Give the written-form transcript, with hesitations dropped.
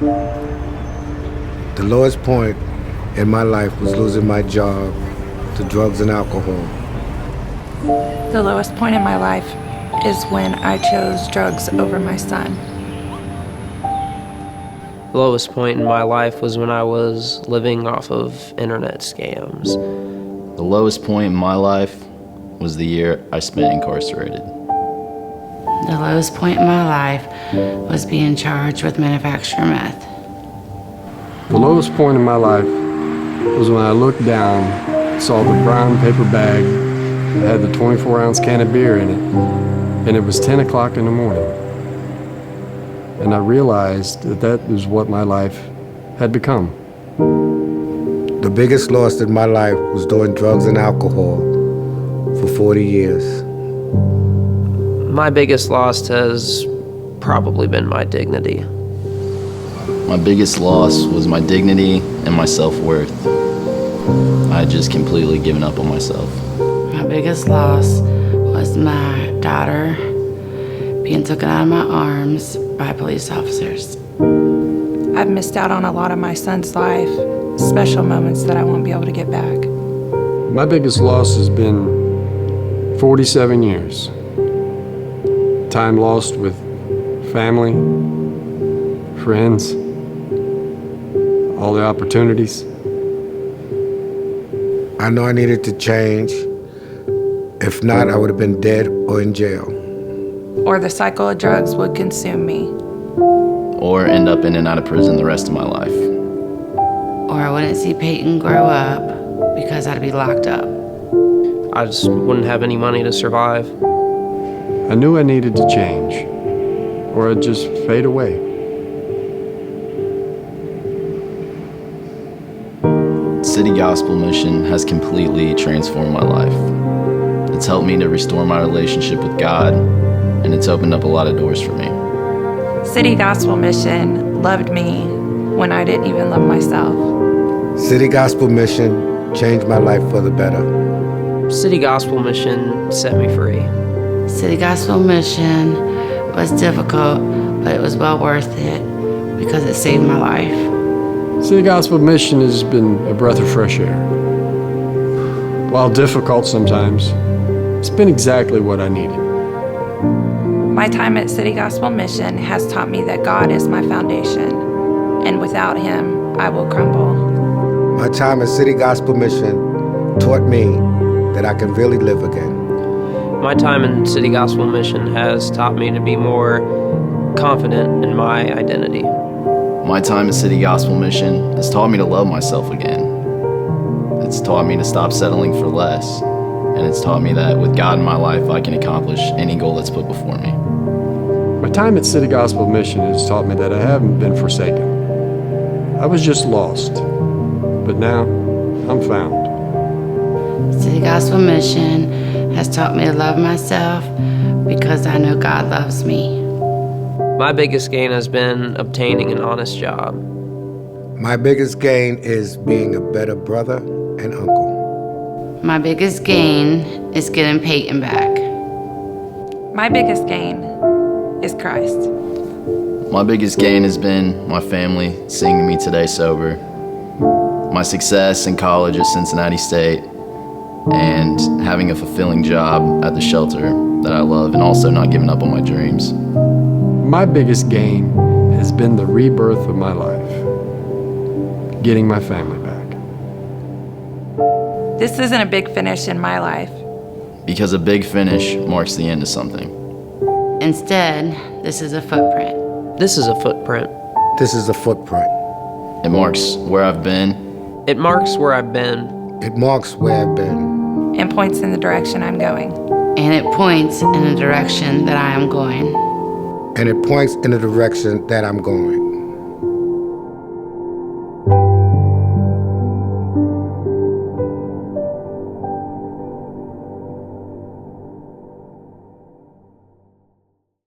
The lowest point in my life was losing my job to drugs and alcohol. The lowest point in my life is when I chose drugs over my son. The lowest point in my life was when I was living off of internet scams. The lowest point in my life was the year I spent incarcerated. The lowest point in my life was being charged with manufacturing meth. The lowest point in my life was when I looked down, saw the brown paper bag that had the 24-ounce can of beer in it, and it was 10 o'clock in the morning. And I realized that that is what my life had become. The biggest loss in my life was doing drugs and alcohol for 40 years. My biggest loss has probably been my dignity. My biggest loss was my dignity and my self-worth. I had just completely given up on myself. My biggest loss was my daughter being taken out of my arms by police officers. I've missed out on a lot of my son's life, special moments that I won't be able to get back. My biggest loss has been 47 years. Time lost with family, friends, all the opportunities. I know I needed to change. If not, I would have been dead or in jail. Or the cycle of drugs would consume me. Or end up in and out of prison the rest of my life. Or I wouldn't see Peyton grow up because I'd be locked up. I just wouldn't have any money to survive. I knew I needed to change, or I'd just fade away. City Gospel Mission has completely transformed my life. It's helped me to restore my relationship with God, and it's opened up a lot of doors for me. City Gospel Mission loved me when I didn't even love myself. City Gospel Mission changed my life for the better. City Gospel Mission set me free. City Gospel Mission was difficult, but it was well worth it because it saved my life. City Gospel Mission has been a breath of fresh air. While difficult sometimes, it's been exactly what I needed. My time at City Gospel Mission has taught me that God is my foundation, and without Him, I will crumble. My time at City Gospel Mission taught me that I can really live again. My time in City Gospel Mission has taught me to be more confident in my identity. My time at City Gospel Mission has taught me to love myself again. It's taught me to stop settling for less, and it's taught me that with God in my life, I can accomplish any goal that's put before me. My time at City Gospel Mission has taught me that I haven't been forsaken. I was just lost, but now I'm found. City Gospel Mission has taught me to love myself because I know God loves me. My biggest gain has been obtaining an honest job. My biggest gain is being a better brother and uncle. My biggest gain is getting Peyton back. My biggest gain is Christ. My biggest gain has been my family seeing me today sober, my success in college at Cincinnati State, and having a fulfilling job at the shelter that I love, and also not giving up on my dreams. My biggest gain has been the rebirth of my life, getting my family back. This isn't a big finish in my life. Because a big finish marks the end of something. Instead, this is a footprint. This is a footprint. This is a footprint. It marks where I've been. It marks where I've been. It marks where I've been. And points in the direction I'm going. And it points in the direction that I am going. And it points in the direction that I'm going.